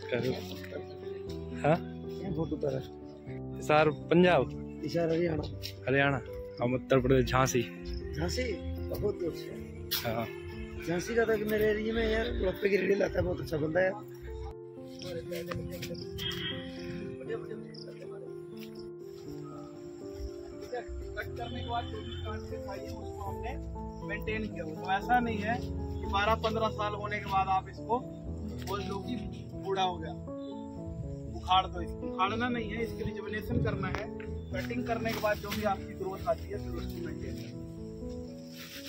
हाँ हिसार पंजाब, हिसार हरियाणा, हरियाणा, हम उत्तर प्रदेश झांसी। झांसी बहुत दूर से। हाँ झांसी का तो मेरे एरिया में यार रोपे की रेडी लाता है, बहुत अच्छा बंदा है। कट करने के बाद जो भी काट के खाइए उसको हमने मेंटेन किया। तो ऐसा नहीं है कि 12-15 साल होने के बाद आप इसको बोल लो कि बूढ़ा हो गया, उखाड़ दो। इसको उखाड़ना नहीं है, इसकी रिजुवनेशन करना है। कटिंग करने के बाद जो भी आपकी ग्रोथ आती है फिर उसको मेंटेन करना।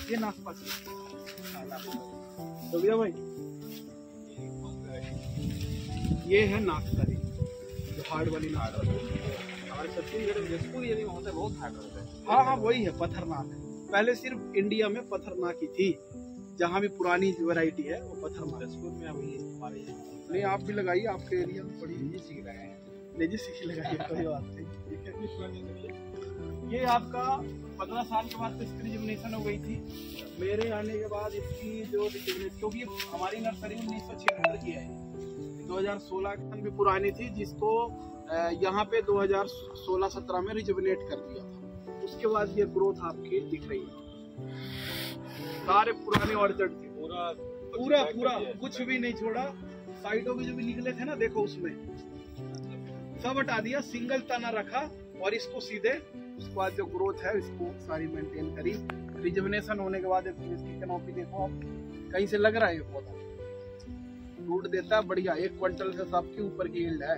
ये नाशपाती तो भैया भाई, ये है नाशपाती जो हार्ड वाली नाशपाती। हमारे छत्तीसगढ़ में जसपुर एरिया में होता है, बहुत हार्ड होता है। हाँ हाँ वही है, पत्थरनाक है। पहले सिर्फ इंडिया में पत्थरनाक ही थी, जहाँ भी पुरानी वैरायटी है वो पत्थरनाक। जसपुर में अभी हमारे नहीं, आप भी लगाइए, आपके एरिया में बड़ी निजी सीख लगाए हैं, निजी सीख लगाइए, कोई बात नहीं। ये आपका 15 साल के बाद तो इसकी रिजुवनेशन हो गई थी। मेरे आने के बाद इसकी जो रिजुवनेशन, क्योंकि हमारी नर्सरी 1976 की है, 2016 की पुरानी थी, जिसको यहाँ पे 2016-17 में रिजुवनेट कर दिया था। उसके बाद ये ग्रोथ आपकी दिख रही है। सारे पुराने ऑर्चर्ड थे, पूरा कुछ भी नहीं छोड़ा। साइडों में जो भी निकले थे ना, देखो उसमें सब हटा दिया, सिंगल तना रखा और इसको सीधे उसके बाद जो ग्रोथ है इसको सारी मेंटेन करी। रिजुवनेशन होने के बाद इसकी कैनोपी देखो आप, कहीं से लग रहा है ये पौधा रूट देता है बढ़िया। 1 क्विंटल से सबके ऊपर की यील्ड है।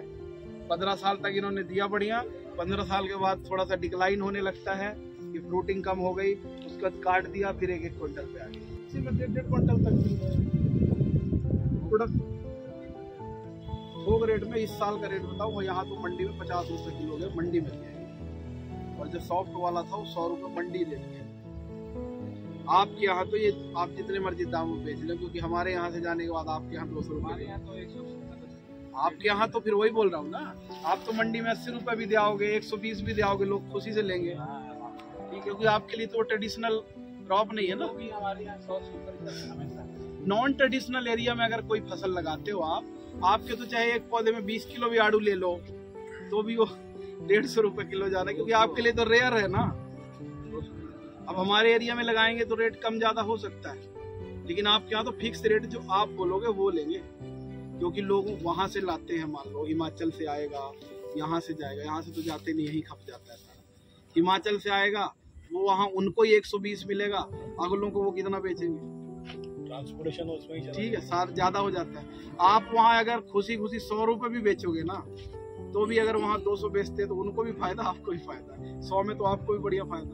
15 साल तक इन्होंने दिया बढ़िया। 15 साल के बाद थोड़ा सा डिक्लाइन होने लगता है कि फ्रूटिंग कम हो गई, उसके बाद काट दिया, फिर 1-1 क्विंटल पे आ गई। इसी में 1.5 क्विंटल तक प्रोडक्ट थोक रेट में। इस साल का रेट बताऊँ, यहाँ तो मंडी में 50 रुपए किलो है, मंडी में है। और जो सॉफ्ट वाला था वो 100 रुपए मंडी रेट है। आपके यहाँ तो ये आप जितने मर्जी दाम में बेच लें, क्योंकि हमारे यहाँ से जाने के बाद आपके यहाँ 200 रुपए, आपके यहाँ तो फिर वही बोल रहा हूँ ना। आप तो मंडी में 80 रुपए भी दियाओगे, 120 भी दियाओगे, लोग खुशी से लेंगे, क्योंकि आपके लिए तो ट्रेडिशनल क्रॉप नहीं है ना। नॉन ट्रेडिशनल एरिया में अगर कोई फसल लगाते हो आपके तो चाहे एक पौधे में 20 किलो भी आड़ू ले लो तो भी वो 150 रुपए किलो जा रहा है, क्योंकि आपके लिए तो रेयर है ना। अब हमारे एरिया में लगाएंगे तो रेट कम ज्यादा हो सकता है, लेकिन आपके यहाँ तो फिक्स रेट जो आप बोलोगे वो लेंगे, क्योंकि लोग वहां से लाते हैं। मान लो हिमाचल से आएगा, यहाँ से जाएगा, यहाँ से तो जाते नहीं, यही खप जाता है सारा। हिमाचल से आएगा वो वहाँ उनको ही 120 मिलेगा, अगलों को वो कितना बेचेंगे, ट्रांसपोर्टेशन उसमें ठीक है सार ज्यादा हो जाता है। आप वहाँ अगर खुशी 100 रुपए भी बेचोगे ना, तो भी अगर वहाँ 200 बेचते तो उनको भी फायदा, आपको भी फायदा। 100 में तो आपको भी बढ़िया फायदा।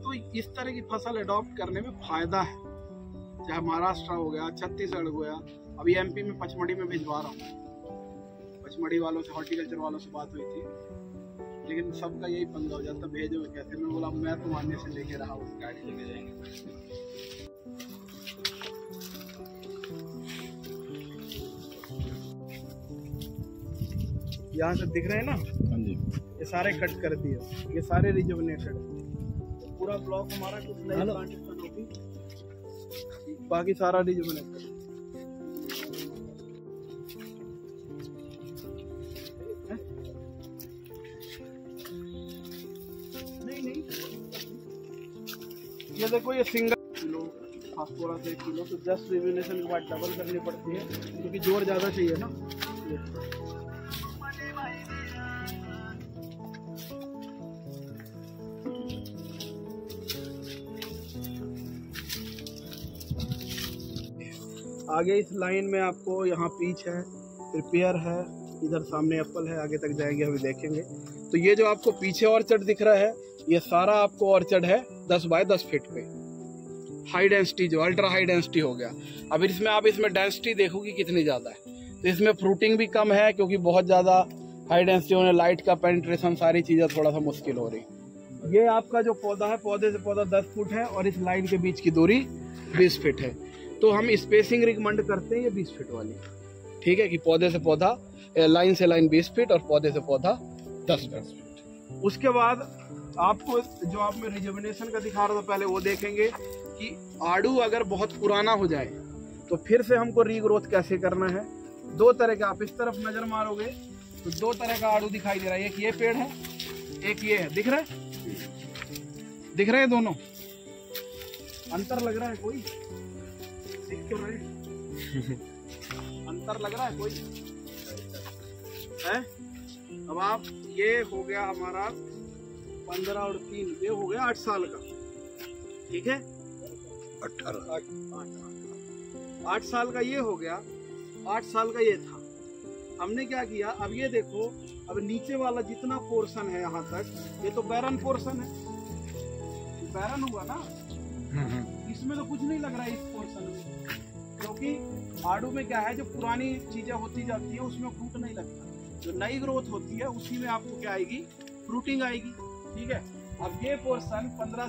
तो इस तरह की फसल अडॉप्ट करने में फायदा है। चाहे महाराष्ट्र हो गया, छत्तीसगढ़ हो गया, अभी एमपी में पचमढ़ी में भिजवा रहा हूँ। पचमढ़ी वालों से, हॉर्टिकल्चर वालों से बात हुई थी, लेकिन सबका यही पंगा हो जाता, भेजो कैसे। मैं बोला मैं तो आने से लेके रहा हूँ, गाड़ी लेके जाएंगे। यहाँ से दिख रहे हैं ना, हाँ जी, ये सारे कट कर दिए, ये सारे रिजुवनेटेड। पूरा ब्लॉक हमारा कुछ नहीं प्लांटेशन होगी, बाकी सारा रिजुवनेटेड। नहीं ये देखो, ये सिंगल किलो फास्फोरस 1 किलो, तो 10 रिजुवनेशन के बाद डबल करनी पड़ती है, क्योंकि जोर ज्यादा चाहिए ना। आगे इस लाइन में आपको यहाँ पीच है, फिर पेयर है, इधर सामने एप्पल है, आगे तक जाएंगे अभी देखेंगे। तो ये जो आपको पीछे ऑर्चर्ड दिख रहा है, ये सारा आपको ऑर्चर्ड है 10 बाय 10 फीट पे। हाई डेंसिटी, जो अल्ट्रा हाई डेंसिटी हो गया। अब इसमें आप इसमें डेंसिटी देखोगे कितनी ज्यादा है, तो इसमें फ्रूटिंग भी कम है, क्योंकि बहुत ज्यादा हाई डेंसिटी होने, लाइट का पेनिट्रेशन, सारी चीजें थोड़ा सा मुश्किल हो रही। ये आपका जो पौधा है, पौधे से पौधा 10 फुट है, और इस लाइन के बीच की दूरी 20 फीट है। तो हम स्पेसिंग रिकमेंड करते हैं ये 20 फीट वाली, ठीक है, कि पौधे से पौधा, लाइन से लाइन 20 फीट और पौधे से पौधा 10 फीट। उसके बाद आपको जो आप में रिजुवनेशन का दिखा रहा था पहले, वो देखेंगे कि आड़ू अगर बहुत पुराना हो जाए तो फिर से हमको रीग्रोथ कैसे करना है, दो तरह का, आप इस तरफ नजर मारोगे तो दो तरह का आड़ू दिखाई दे रहा है। एक ये पेड़ है, एक ये है, दिख रहा है? दिख रहे हैं दोनों? अंतर लग रहा है कोई? दिख क्यों रहे? अंतर लग रहा है कोई है? अब आप, ये हो गया हमारा 15 और 3, ये हो गया 8 साल का, ठीक है? 8 साल का ये हो गया, 8 साल का ये था। हमने क्या किया, अब ये देखो, अब नीचे वाला जितना पोर्शन है यहाँ तक, ये तो बैरन पोर्शन है, बैरन हुआ ना, इसमें तो कुछ नहीं लग रहा है इस पोर्शन में, क्योंकि आड़ू में क्या है, जो पुरानी चीजें होती जाती है उसमें फ्रूट नहीं लगता, जो नई ग्रोथ होती है उसी में आपको क्या आएगी, फ्रूटिंग आएगी, ठीक है? अब ये पोर्शन 15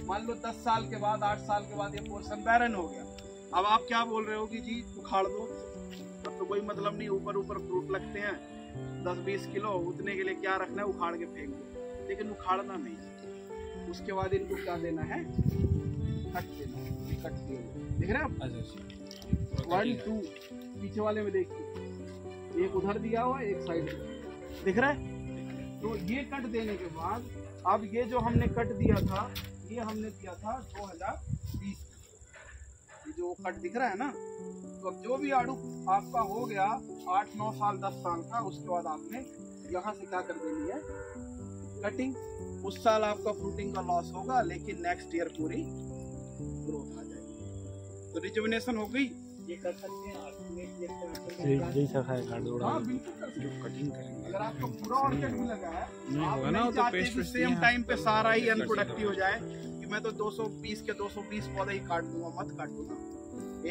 मान लो 10 साल के बाद, 8 साल के बाद ये पोर्शन बैरन हो गया। अब आप क्या बोल रहे हो कि जी उखाड़ दो, अब तो कोई मतलब नहीं, ऊपर ऊपर फ्रूट लगते हैं 10-20 किलो, उतने के लिए क्या रखना है, उखाड़ के फेंक दो, लेकिन उखाड़ना नहीं। उसके बाद इनको क्या देना है, कट देना है, कट दिया, दिख रहे हैं आप? 1 2 पीछे वाले में देखिए, एक उधर दिया हुआ, एक साइड में, दिख रहा है? तो ये कट देने के बाद, अब ये जो हमने कट दिया था, ये हमने दिया था 2020, जो कट दिख रहा है ना, तो अब जो भी आड़ू आपका हो गया 8-9 साल 10 साल का, उसके बाद आपने यहाँ से क्या कर देनी है, कटिंग। उस साल आपका फ्रूटिंग का लॉस होगा, लेकिन नेक्स्ट ईयर पूरी ग्रोथ आ जाएगी। तो रिजुविनेशन हो गई, ये कर सकते हैं आप, जैसा खाएगा हाँ बिल्कुल कर सकते हैं। कटिंग करेंगे। अगर आपको पूरा ऑर्गेन भी लगा है, आप होगा ना, नहीं वो तो चाहते पेस्ट कि सेम टाइम पे सारा ही अनप्रोडक्टिव हो जाए, कि मैं तो 220 के 220 पौधे ही काट दूंगा, मत काटो ना,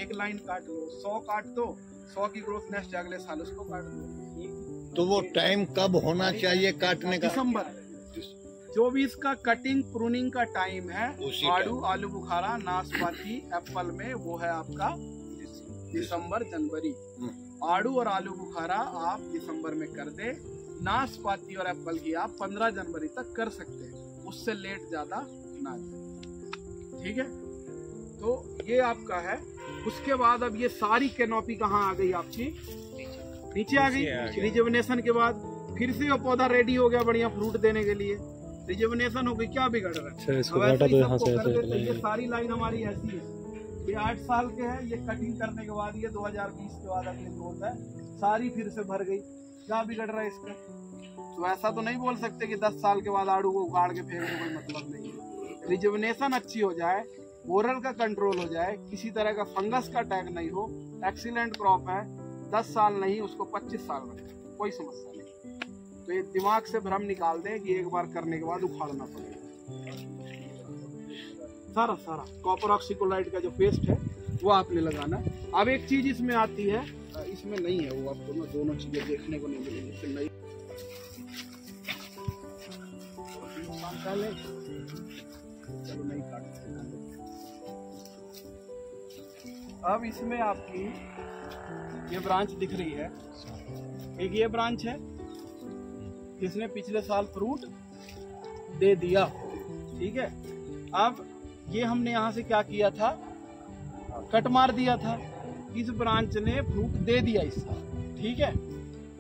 एक लाइन काट लो, 100 काट दो, 100 की ग्रोथ नेक्स्ट अगले साल उसको काट दो। तो वो टाइम कब होना चाहिए काटने का? दिसंबर 24 का कटिंग प्रूनिंग का टाइम है। आड़ू, आलू बुखारा, नाशपाती, एप्पल में वो है आपका दिसंबर जनवरी। आड़ू और आलू बुखारा आप दिसंबर में कर दे, नाशपाती और एप्पल की आप 15 जनवरी तक कर सकते हैं, उससे लेट ज्यादा ना जाए, ठीक है? तो ये आपका है। उसके बाद अब ये सारी कैनोपी कहाँ आ गई आपकी, नीचे आ गई। रिजुविनेशन के बाद फिर से वो पौधा रेडी हो गया बढ़िया फ्रूट देने के लिए, रिजुविनेशन हो गई, क्या बिगड़ रहा है? ये सारी लाइन हमारी ऐसी है, ये 8 साल के हैं, ये कटिंग करने के बाद ये 2020 के बाद अगली ग्रोथ है, सारी फिर से भर गई, क्या बिगड़ रहा है इसका? तो ऐसा तो नहीं बोल सकते कि 10 साल के बाद आड़ू को उखाड़ के फेंकने कोई मतलब नहीं है। रिजुविनेशन अच्छी हो जाए, बोरल का कंट्रोल हो जाए, किसी तरह का फंगस का अटैक नहीं हो, एक्सीलेंट क्रॉप है, 10 साल नहीं उसको 25 साल रखे, कोई समस्या नहीं। तो ये दिमाग से भ्रम निकाल दें कि एक बार करने के बाद उखाड़ना पड़ेगा। सारा कॉपर ऑक्सीक्लोराइड का जो पेस्ट है वो आपने लगाना। अब एक चीज इसमें आती है, इसमें नहीं है, वो आपको ना दोनों चीजें देखने को नहीं मिलेगी, इसमें नहीं। चलो नहीं काटते। अब इसमें आपकी ये ब्रांच दिख रही है, एक ये ब्रांच है, इसने पिछले साल फ्रूट दे दिया, ठीक है? अब ये हमने यहाँ से क्या किया था, कट मार दिया था, इस ब्रांच ने फ्रूट दे दिया इस साल, ठीक है?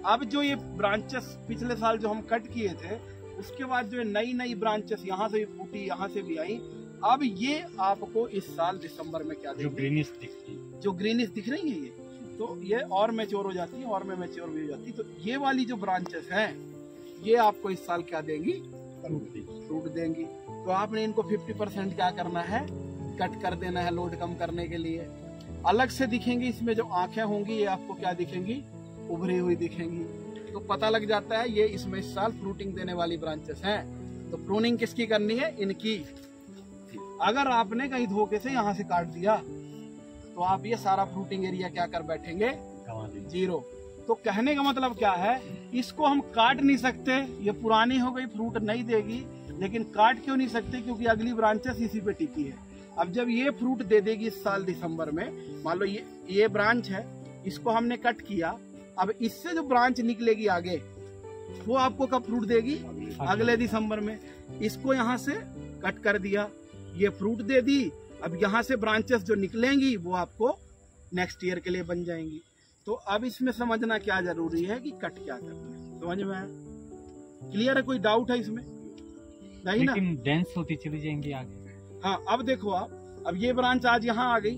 अब जो ये ब्रांचेस पिछले साल जो हम कट किए थे, उसके बाद जो नई ब्रांचेस यहाँ से भी फूटी, यहाँ से भी आई, अब ये आपको इस साल दिसंबर में क्या जो ग्रीनिश दिख रही है, ये तो ये और मैच्योर हो जाती है, और में मैच्योर भी हो जाती है। तो ये वाली जो ब्रांचेस हैं, ये आपको इस साल क्या देंगी, फ्रूट देंगी। तो आपने इनको 50% क्या करना है, कट कर देना है, लोड कम करने के लिए। अलग से दिखेंगी, इसमें जो आंखें होंगी ये आपको क्या दिखेंगी, उभरी हुई दिखेंगी, तो पता लग जाता है ये इसमें इस साल फ्रूटिंग देने वाली ब्रांचेस हैं। तो प्रूनिंग किसकी करनी है, इनकी। अगर आपने कहीं धोखे से यहाँ से काट दिया तो आप ये सारा फ्रूटिंग एरिया क्या कर बैठेंगे, जीरो। तो कहने का मतलब क्या है, इसको हम काट नहीं सकते, ये पुरानी हो गई, फ्रूट नहीं देगी, लेकिन काट क्यों नहीं सकते, क्योंकि अगली ब्रांचेस इसी पे टिकी है। अब जब ये फ्रूट दे देगी इस साल दिसंबर में, मान लो ये ब्रांच है, इसको हमने कट किया, अब इससे जो ब्रांच निकलेगी आगे, वो आपको कब फ्रूट देगी, अगले दिसंबर में। इसको यहाँ से कट कर दिया, ये फ्रूट दे दी, अब यहाँ से ब्रांचेस जो निकलेंगी वो आपको नेक्स्ट ईयर के लिए बन जाएंगी। तो अब इसमें समझना क्या जरूरी है कि कट क्या करना है, समझ में आया? क्लियर है? कोई डाउट है इसमें? नहीं ना? लेकिन डेंस होती चली जाएंगी आगे। हाँ, अब देखो आप, अब ये ब्रांच आज यहाँ आ गई,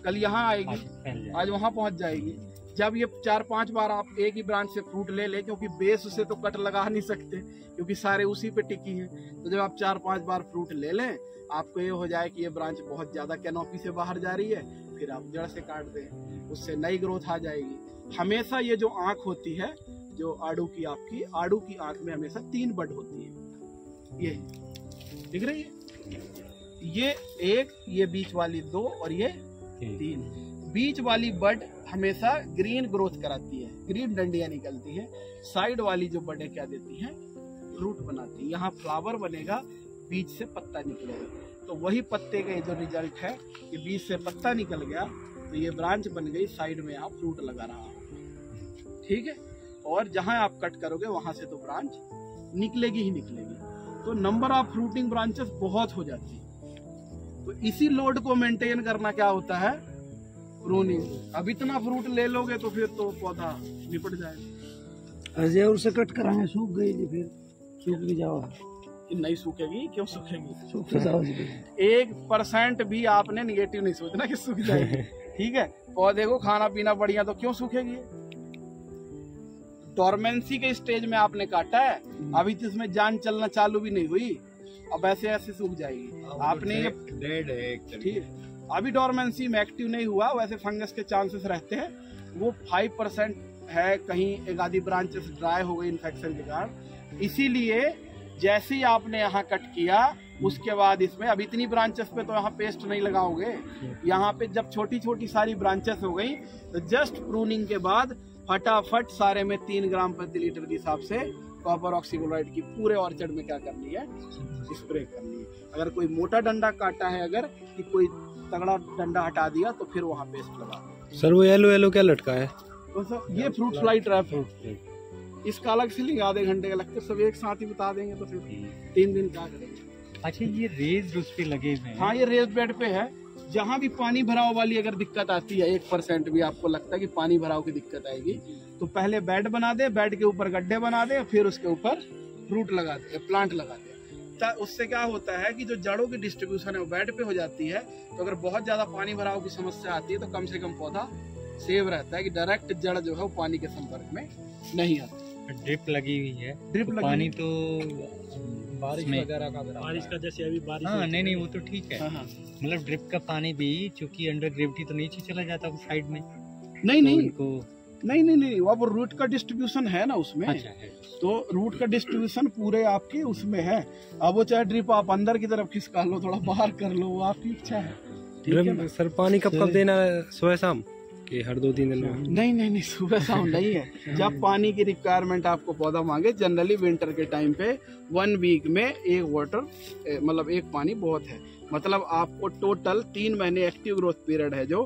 कल यहाँ आएगी, आज वहां पहुंच जाएगी। जब ये 4-5 बार आप एक ही ब्रांच से फ्रूट ले ले, क्योंकि बेस से तो कट लगा नहीं सकते क्योंकि सारे उसी पे टिकी हैं, तो जब आप 4-5 बार फ्रूट ले लें, आपको ये हो जाए कि ये ब्रांच बहुत ज्यादा कैनोपी से बाहर जा रही है, फिर आप जड़ से काट दें, उससे नई ग्रोथ आ जाएगी। हमेशा ये जो आंख होती है, जो आड़ू की आपकी आड़ू की आंख में हमेशा 3 बड होती है, ये दिख रही है, ये 1, ये बीच वाली 2 और ये 3। बीच वाली बड हमेशा ग्रीन ग्रोथ कराती है, ग्रीन डंडियां निकलती हैं। साइड वाली जो बडें क्या देती हैं? फ्रूट बनाती है। यहाँ फ्लावर बनेगा, बीज से पत्ता निकलेगा, तो वही पत्ते का जो रिजल्ट है कि बीज से पत्ता निकल गया तो ये ब्रांच बन गई, साइड में यहाँ फ्रूट लगा रहा है, ठीक है। और जहां आप कट करोगे वहां से तो ब्रांच निकलेगी ही निकलेगी, तो नंबर ऑफ फ्रूटिंग ब्रांचेस बहुत हो जाती है। तो इसी लोड को मेंटेन करना क्या होता है? प्रूनिंग। अब इतना फ्रूट ले लोगे तो फिर तो पौधा निपट जाएगा। अजय उसे कट कराएंगे, सूख गई थी, फिर सूख भी जाओ। नहीं सूखेगी, क्यों सूखेगी? सूख तो जाओ। 1% भी आपने निगेटिव नहीं सोचना कि सूख जाएगी, ठीक है। पौधे को खाना पीना बढ़िया, तो क्यों सूखेगी? डोरमेंसी के स्टेज में आपने काटा है, अभी तो इसमें जान चलना चालू भी नहीं हुई, अब ऐसे ऐसे सूख जाएगी। आपने ये डेड है, ठीक है, अभी डोरमेंसी में एक्टिव नहीं हुआ, वैसे फंगस के चांसेस रहते हैं। वो 5% है, कहीं एक आधी ब्रांचेस ड्राई हो गई इन्फेक्शन के कारण। इसीलिए जैसे ही आपने यहाँ कट किया, उसके बाद इसमें अब इतनी ब्रांचेस पे तो यहाँ पेस्ट नहीं लगाओगे, यहाँ पे जब छोटी छोटी सारी ब्रांचेस हो गई तो जस्ट प्रूनिंग के बाद फटाफट सारे में 3 ग्राम प्रति लीटर के हिसाब से कॉपर ऑक्सीक्लोराइड की पूरे ऑर्चर्ड में क्या करनी है? स्प्रे करनी है। अगर कोई मोटा डंडा काटा है, अगर कि कोई तगड़ा डंडा हटा दिया, तो फिर वहाँ पेस्ट लगा दो। सर वो येलो क्या लटका है? तो सर ये फ्रूट फ्लाई ट्रैप है, इसका अलग से लिंक आधे घंटे का लगता है, सब एक साथ ही बता देंगे तो फिर 3 दिन क्या करेंगे। अच्छा, ये रेज उस पे लगे हुए हैं? हाँ, ये रेज बेड पे है। जहाँ भी पानी भराव वाली अगर दिक्कत आती है, 1% भी आपको लगता है कि पानी भराव की दिक्कत आएगी, तो पहले बेड बना दे, बेड के ऊपर गड्ढे बना दे, फिर उसके ऊपर फ्रूट लगा दे, प्लांट लगा दे। उससे क्या होता है कि जो जड़ों की डिस्ट्रीब्यूशन है वो बेड पे हो जाती है, तो अगर बहुत ज्यादा पानी भराव की समस्या आती है तो कम से कम पौधा सेव रहता है कि डायरेक्ट जड़ जो है वो पानी के संपर्क में नहीं आती। ड्रिप लगी हुई है, ड्रिप तो पानी तो बारिश वगैरह का, बारिश का जैसे अभी बारिश। हाँ, नहीं वो तो ठीक है, मतलब ड्रिप का पानी भी चूंकि अंडर ग्रेविटी तो नीचे चला जाता है साइड में। नहीं तो नहीं, वो रूट का डिस्ट्रीब्यूशन है ना उसमें। अच्छा है, तो रूट का डिस्ट्रीब्यूशन पूरे आपके उसमें है। अब वो चाहे ड्रिप आप अंदर की तरफ खिसका लो, थोड़ा बाहर कर लो, वो आपकी इच्छा है, ठीक है ना? सर पानी कब देना है? सुबह शाम कि हर 2-3 दिन में? नहीं, सुबह शाम नहीं है। जब पानी की रिक्वायरमेंट आपको पौधा मांगे, जनरली विंटर के टाइम पे 1 वीक में 1 वाटर, मतलब 1 पानी बहुत है। मतलब आपको टोटल 3 महीने एक्टिव ग्रोथ पीरियड है, जो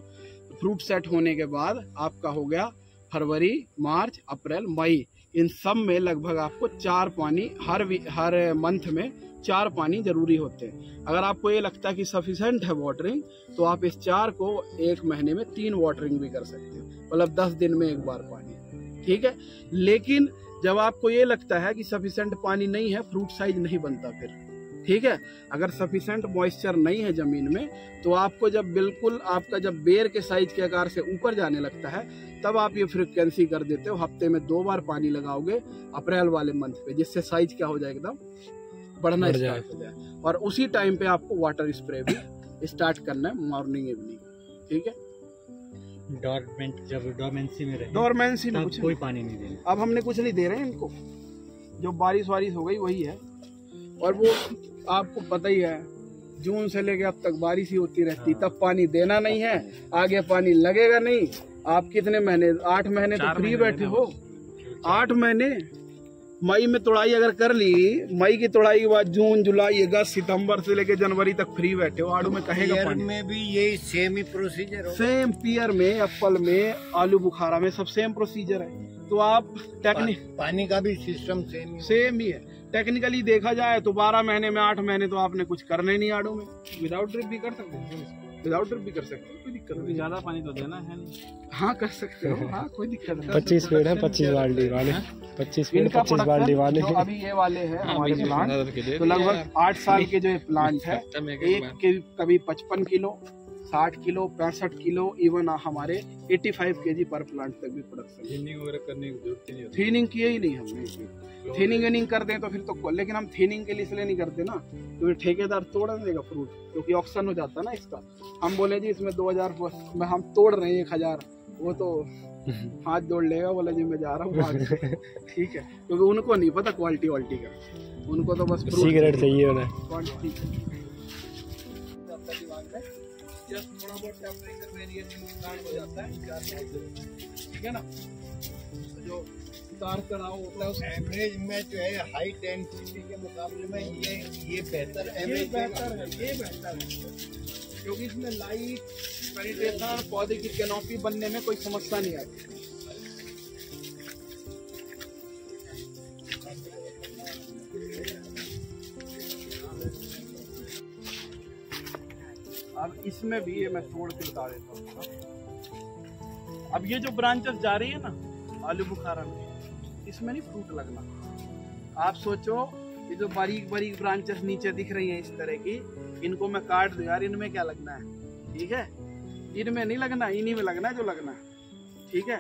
फ्रूट सेट होने के बाद आपका हो गया फरवरी, मार्च, अप्रैल, मई, इन सब में लगभग आपको 4 पानी हर मंथ में 4 पानी जरूरी होते हैं। अगर आपको ये लगता है कि सफिशिएंट है वाटरिंग, तो आप इस 4 को 1 महीने में 3 वाटरिंग भी कर सकते हो, मतलब 10 दिन में 1 बार पानी, ठीक है। लेकिन जब आपको ये लगता है कि सफिशिएंट पानी नहीं है, फ्रूट साइज नहीं बनता फिर, ठीक है। अगर सफिशिएंट मॉइस्चर नहीं है जमीन में, तो आपको जब बिल्कुल आपका जब बेर के साइज के आकार से ऊपर जाने लगता है, तब आप ये फ्रीक्वेंसी कर देते हो, हफ्ते में 2 बार पानी लगाओगे अप्रैल वाले मंथ पे, जिससे साइज क्या हो जाए, एकदम बढ़ना स्टार्ट हो जाए। और उसी टाइम पे आपको वाटर स्प्रे भी स्टार्ट करना है, मॉर्निंग इवनिंग, ठीक है। डोरमेंसी में रहे, डोरमेंसी में कुछ कोई पानी नहीं देना। अब हमने कुछ नहीं दे रहे हैं इनको, जो बारिश हो गई वही है। और वो आपको पता ही है, जून से लेके अब तक बारिश ही होती रहती, तब पानी देना नहीं है, आगे पानी लगेगा नहीं। आप कितने महीने, 8 महीने तो फ्री बैठे हो, 8 महीने। मई में तोड़ाई अगर कर ली, मई की तोड़ाई के बाद जून, जुलाई, अगस्त, सितंबर से लेके जनवरी तक फ्री बैठे हो, आड़ू में कहेगा पानी। में भी यही सेम ही प्रोसीजर हो, सेम पियर में, एप्पल में, आलू बुखारा में सब सेम प्रोसीजर है। तो आप पानी का भी सिस्टम सेम ही है। टेक्निकली देखा जाए तो 12 महीने में 8 महीने तो आपने कुछ करना ही नहीं आड़ू में, विदाउट ड्रिप भी कर सकते हैं। विदाउट ड्रिप भी कर सकते हो, कोई दिक्कत नहीं। ज्यादा पानी तो देना है नहीं। हाँ कर सकते हो, हाँ कोई दिक्कत नहीं। 25 पेड़ है, 25 बाल्टी वाले, 25 पेड़ इनका 25 बाल्टी वाले। जो अभी ये वाले हैं हमारे प्लांट, तो लगभग 8 साल के जो ये प्लांट है, एक के कभी 55 किलो, 60 किलो, 65 किलो, इवन हमारे 85 kg पर प्लांट तक भी प्रोडक्शन। थिनिंग वगैरह करने की जरूरत ही नहीं होती। थिनिंग किए ही नहीं हमने। थिनिंग वेनिंग कर दें तो फिर तो, लेकिन हम थिनिंग के लिए इसलिए नहीं करते ना, तो ठेकेदार तोड़ देगा फ्रूट, क्योंकि ऑक्शन हो जाता है ना इसका। हम बोले जी इसमें 2000 में हम तोड़ रहे हैं 1000, वो तो हाथ जोड़ लेगा, बोला जी मैं जा रहा हूँ। ठीक है, क्योंकि उनको नहीं पता क्वालिटी वालिटी का, उनको तो बस सिगरेट चाहिए उन्हें। थोड़ा बहुत टेम्परेचर वेरिएशन स्टार्ट हो जाता है 4-5 ठीक है ना। जो उतार चढ़ाव होता है उस एवरेज में जो है हाई डेंसिटी के मुकाबले में ये बेहतर है, ये बेहतर है, क्योंकि इसमें लाइट पेनिट्रेशन, पौधे की कैनोपी बनने में कोई समस्या नहीं आती। अब इसमें भी ये मैं तोड़ के बता देता हूँ। अब ये जो ब्रांचेस जा रही है ना आलू बुखारा में, इसमें नहीं फ्रूट लगना। आप सोचो ये जो बारीक बारीक ब्रांचेस नीचे दिख रही हैं इस तरह की, इनको मैं काट दूं यार, इनमें क्या लगना है? ठीक है, इनमें नहीं लगना, इन्हीं में लगना है जो लगना है। ठीक है,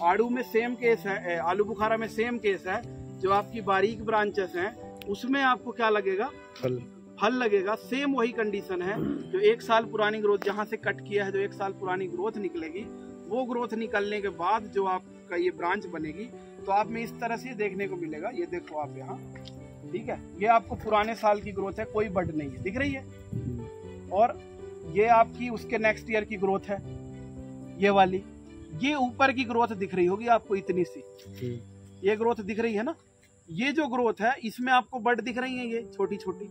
आड़ू में सेम केस है, आलू बुखारा में सेम केस है। जो आपकी बारीक ब्रांचेस हैं उसमें आपको क्या लगेगा? फल लगेगा। सेम वही कंडीशन है। जो 1 साल पुरानी ग्रोथ जहाँ से कट किया है, जो 1 साल पुरानी ग्रोथ निकलेगी, वो ग्रोथ निकलने के बाद जो आपका ये ब्रांच बनेगी, तो आप में इस तरह से देखने को मिलेगा। ये देखो आप यहाँ, ठीक है, ये आपको पुराने साल की ग्रोथ है, कोई बड नहीं है, दिख रही है। और ये आपकी उसके नेक्स्ट ईयर की ग्रोथ है, ये वाली। ये ऊपर की ग्रोथ दिख रही होगी आपको, इतनी सी ये ग्रोथ दिख रही है ना। ये जो ग्रोथ है इसमें आपको बड दिख रही है, ये छोटी छोटी।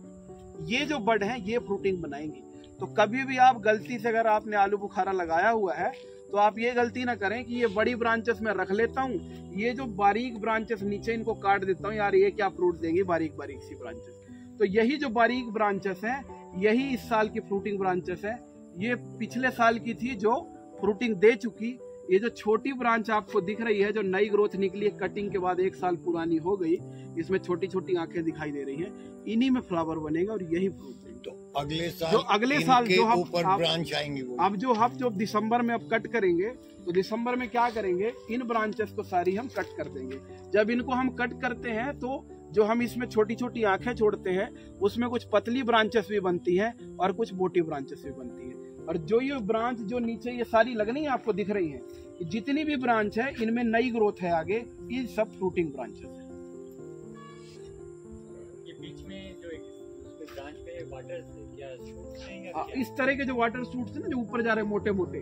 ये जो बड है ये फ्रूटिंग बनाएंगी। तो कभी भी आप गलती से अगर आपने आलू बुखारा लगाया हुआ है तो आप ये गलती ना करें कि ये बड़ी ब्रांचेस में रख लेता हूँ, ये जो बारीक ब्रांचेस नीचे इनको काट देता हूँ, यार ये क्या फ्रूट देंगी बारीक बारीक सी ब्रांचेस। तो यही जो बारीक ब्रांचेस हैं, यही इस साल की फ्रूटिंग ब्रांचेस है। ये पिछले साल की थी जो फ्रूटिंग दे चुकी। ये जो छोटी ब्रांच आपको दिख रही है, जो नई ग्रोथ निकली है कटिंग के बाद, 1 साल पुरानी हो गई, इसमें छोटी छोटी आंखें दिखाई दे रही हैं, इन्हीं में फ्लावर बनेगा और यही फ्रूट देंगे। तो अगले साल जो हम ऊपर ब्रांच आएंगे वो। अब जो दिसंबर में अब कट करेंगे, तो दिसंबर में क्या करेंगे, इन ब्रांचेस को सारी हम कट कर देंगे। जब इनको हम कट करते हैं तो जो हम इसमें छोटी छोटी आंखें छोड़ते हैं, उसमें कुछ पतली ब्रांचेस भी बनती है और कुछ मोटी ब्रांचेस भी बनती है। और जो ये ब्रांच जो नीचे ये सारी लगनी है आपको दिख रही है, जितनी भी ब्रांच है इनमें नई ग्रोथ है आगे, ये सब फ्रूटिंग ब्रांचेस है। ये बीच में जो एक ब्रांच पे वाटर क्या इस तरह के जो वाटर सूट्स है ना, जो ऊपर जा रहे हैं मोटे मोटे,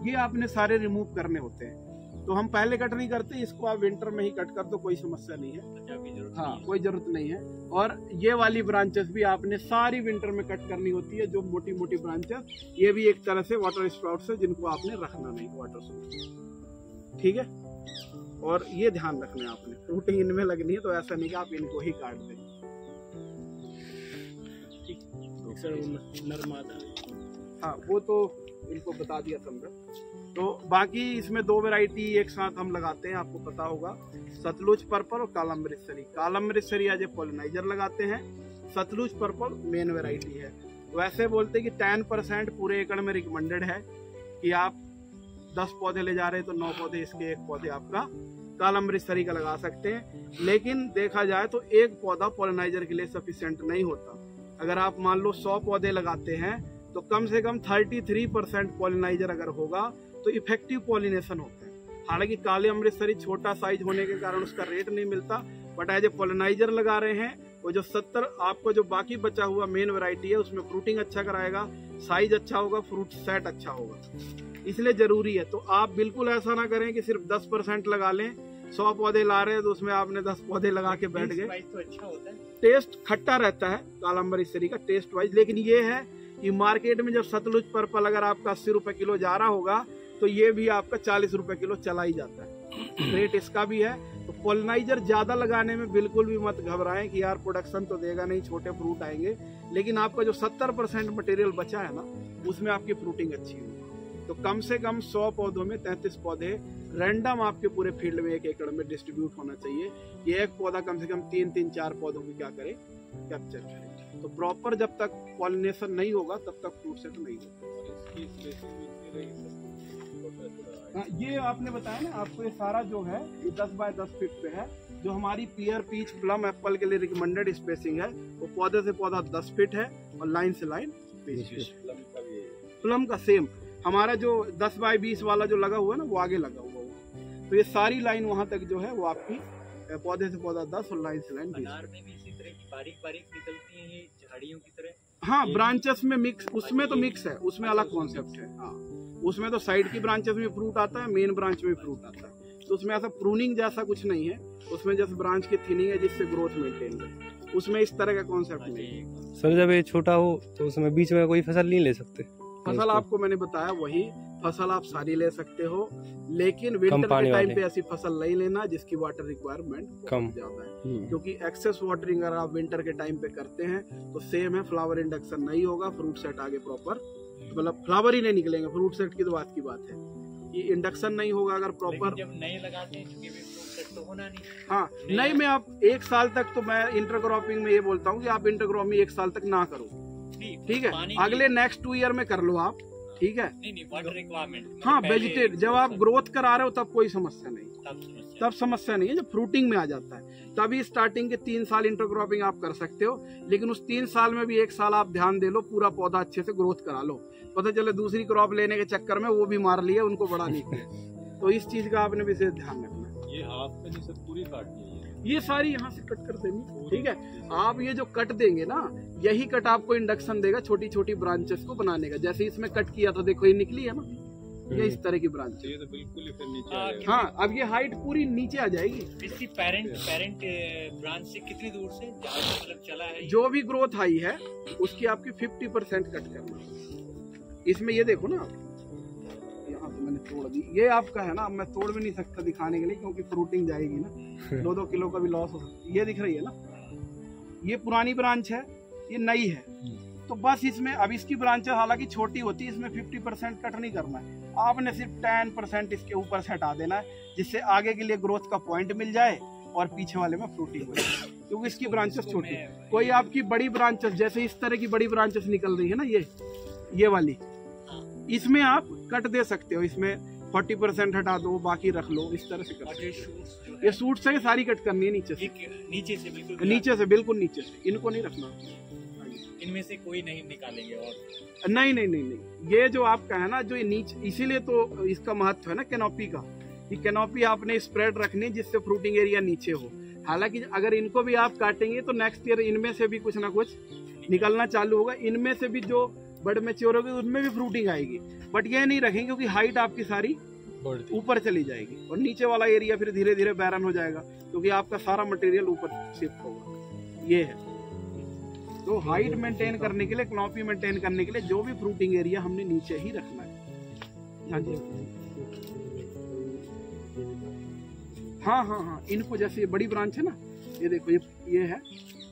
ये आपने सारे रिमूव करने होते हैं। तो हम पहले कट नहीं करते, इसको आप विंटर में ही कट कर दो, कोई समस्या नहीं है। हाँ, कोई जरूरत नहीं है। और ये वाली ब्रांचेस भी आपने सारी विंटर में कट करनी होती है, जो मोटी मोटी ब्रांचेस। ये भी एक तरह से वाटर स्प्राउट्स है, जिनको आपने रखना नहीं वाटर सूट। ठीक है, और ये ध्यान रखना है आपने, फ्रूटिंग इनमें लगनी है, तो ऐसा नहीं कि आप इनको ही काट दें। हाँ, वो तो इनको बता दिया समझा। तो बाकी इसमें 2 वैरायटी एक साथ हम लगाते हैं, आपको पता होगा, सतलुज पर्पल और काला अमृतसरी। काला अमृतसरी एज ए पॉलिनाइजर लगाते हैं, सतलुज पर्पल मेन वैरायटी है। वैसे बोलते हैं कि 10% पूरे एकड़ में रिकमेंडेड है कि आप 10 पौधे ले जा रहे हैं तो 9 पौधे इसके, 1 पौधे आपका काला अमृतसरी का लगा सकते हैं। लेकिन देखा जाए तो 1 पौधा पॉलिनाइजर के लिए सफिशिएंट नहीं होता। अगर आप मान लो 100 पौधे लगाते हैं तो कम से कम 33% पॉलिनाइजर अगर होगा तो इफेक्टिव पॉलिनेशन होता है। हालांकि काले अमृतसरी छोटा साइज होने के कारण उसका रेट नहीं मिलता, बट एज ए पॉलिनाइजर लगा रहे हैं। वो जो 70 आपको जो बाकी बचा हुआ मेन वैरायटी है, उसमें फ्रूटिंग अच्छा कराएगा, साइज अच्छा होगा, फ्रूट सेट अच्छा होगा, इसलिए जरूरी है। तो आप बिल्कुल ऐसा ना करें कि सिर्फ 10% लगा लें। 100 पौधे ला रहे हैं तो उसमें आपने 10 पौधे लगा के बैठ गए। तो अच्छा होता है, टेस्ट खट्टा रहता है काला अमृतसरी का टेस्ट वाइज। लेकिन ये है कि मार्केट में जब सतलुज पर्पल अगर आपका 80 रुपए किलो जा रहा होगा, तो ये भी आपका 40 रुपए किलो चला ही जाता है। रेट इसका भी है, तो पॉलिनाइजर ज्यादा लगाने में बिल्कुल भी मत घबराएं कि यार प्रोडक्शन तो देगा नहीं, छोटे फ्रूट आएंगे, लेकिन आपका जो 70% मटेरियल बचा है ना, उसमें आपकी फ्रूटिंग अच्छी होगी। तो कम से कम 100 पौधों में 33 पौधे रैंडम आपके पूरे फील्ड में 1 एकड़ में डिस्ट्रीब्यूट होना चाहिए। ये एक पौधा कम से कम 3-4 पौधों को क्या करे, कैप्चर करे। तो प्रॉपर जब तक पॉलिनेशन नहीं होगा तब तक फ्रूट सेट नहीं होगा। ये आपने बताया ना, आपको ये सारा जो है ये 10 बाय 10 फीट पे है। जो हमारी पियर, पीच, प्लम, एप्पल के लिए रिकमेंडेड स्पेसिंग है वो पौधे से पौधा 10 फीट है और लाइन से लाइन 20 फीट। प्लम का सेम हमारा जो 10 बाय 20 वाला जो लगा हुआ है ना, वो आगे लगा हुआ है। तो ये सारी लाइन वहां तक जो है वो आपकी पौधे से पौधा 10 और लाइन से लाइन 20। अनार में भी इसी तरह की बारीक बारीक निकलती है ये झाड़ियों की तरह। हाँ, ब्रांचेस में मिक्स, उसमें तो मिक्स है, उसमें अलग कॉन्सेप्ट है। हाँ, उसमें तो साइड की ब्रांचेस में फ्रूट आता है, मेन ब्रांच में फ्रूट आता है। तो उसमें ऐसा प्रूनिंग जैसा कुछ नहीं है, उसमें जैसे ब्रांच की थिनिंग है जिससे ग्रोथ मेंटेन है, उसमें इस तरह का कॉन्सेप्ट नहीं है। सर जब ये छोटा हो तो उसमें बीच में कोई फसल नहीं ले सकते? फसल आपको मैंने बताया वही फसल आप सारी ले सकते हो, लेकिन विंटर के टाइम पे ऐसी फसल नहीं लेना जिसकी वाटर रिक्वायरमेंट कम ज्यादा है, क्योंकि एक्सेस वाटरिंग अगर आप विंटर के टाइम पे करते हैं तो सेम है, फ्लावर इंडक्शन नहीं होगा, फ्रूट सेट आगे प्रॉपर, मतलब फ्लावर ही नहीं निकलेंगे। फ्रूट सेट की तो बात की बात है, ये इंडक्शन नहीं होगा अगर प्रॉपर। जब नए लगाते हैं क्योंकि फ्रूट सेट तो होना नहीं। हाँ, नए में आप 1 साल तक, तो मैं इंटरक्रॉपिंग में ये बोलता हूँ कि आप इंटरक्रॉपिंग 1 साल तक ना करो, ठीक है, अगले नेक्स्ट 2 ईयर में कर लो आप, ठीक है। नहीं, वाटर रिक्वायरमेंट। हाँ, वेजिटेट जब आप ग्रोथ करा रहे हो तब कोई समस्या नहीं, तब समस्या नहीं है। जब फ्रूटिंग में आ जाता है तभी स्टार्टिंग के 3 साल इंटरक्रॉपिंग आप कर सकते हो, लेकिन उस 3 साल में भी 1 साल आप ध्यान दे लो, पूरा पौधा अच्छे से ग्रोथ करा लो। पता चले दूसरी क्रॉप लेने के चक्कर में वो भी मार लिया, उनको बड़ा नहीं किया। तो इस चीज का आपने विशेष ध्यान रखना। ये हाफ पे नहीं पूरी काटनी है, ये सारी यहाँ से कट कर देंगे, ठीक है। आप ये जो कट देंगे ना, यही कट आपको इंडक्शन देगा छोटी छोटी ब्रांचेस को बनाने का। जैसे इसमें कट किया था, देखो ये निकली है ना, ये इस तरह की ब्रांच। ये तो बिल्कुल ही फिर नीचे आ जाएगा। हाँ, अब ये हाइट पूरी नीचे आ जाएगी। इसकी पेरेंट ब्रांच से कितनी दूर से जहाँ मतलब चला है, जो भी ग्रोथ आई है उसकी आपकी 50% कट करना। इसमें ये देखो ना, यहाँ से मैंने तोड़ दी, ये आपका है ना, अब मैं तोड़ भी नहीं सकता दिखाने के लिए क्योंकि फ्रूटिंग जाएगी ना, 2-2 किलो का भी लॉस हो सकता है। ये दिख रही है ना, ये पुरानी ब्रांच है, ये नई है, तो बस इसमें अब इसकी ब्रांचेस हालांकि छोटी होती है, इसमें 50% कट नहीं करना है, आपने सिर्फ 10% इसके ऊपर से हटा देना है, जिससे आगे के लिए ग्रोथ का पॉइंट मिल जाए और पीछे वाले में फ्रूटिंग हो जाए, क्योंकि इसकी ब्रांचेस छोटी है। कोई आपकी बड़ी ब्रांचेस, जैसे इस तरह की बड़ी ब्रांचेस निकल रही है ना, ये वाली, इसमें आप कट दे सकते हो, इसमें 40% हटा दो, बाकी रख लो, इस तरह से कर। ये सूट से सारी कट करनी है नीचे से, नीचे से बिल्कुल बिल्कुल नीचे से, इनको नहीं रखना। इनमें से कोई नहीं निकालेंगे और नहीं, ये जो आपका है ना, जो ये नीचे, इसीलिए तो इसका महत्व है ना कैनोपी का, कि कैनोपी आपने स्प्रेड रखनी जिससे फ्रूटिंग एरिया नीचे हो। हालांकि अगर इनको भी आप काटेंगे तो नेक्स्ट ईयर इनमें से भी कुछ ना कुछ निकलना चालू होगा, इनमें से भी जो बड़ मैच्योर होगी उनमें भी फ्रूटिंग आएगी, बट ये नहीं रखेंगे क्योंकि हाइट आपकी सारी ऊपर चली जाएगी और नीचे वाला एरिया फिर धीरे धीरे बैरन हो जाएगा, क्योंकि आपका सारा मटेरियल ऊपर शिफ्ट होगा। ये है, तो हाइट मेंटेन करने के लिए, कैनोपी मेंटेन करने के लिए जो भी फ्रूटिंग एरिया हमने नीचे ही रखना है। हाँ जी, हाँ, इनको जैसे ये बड़ी ब्रांच है ना, ये देखो, ये है,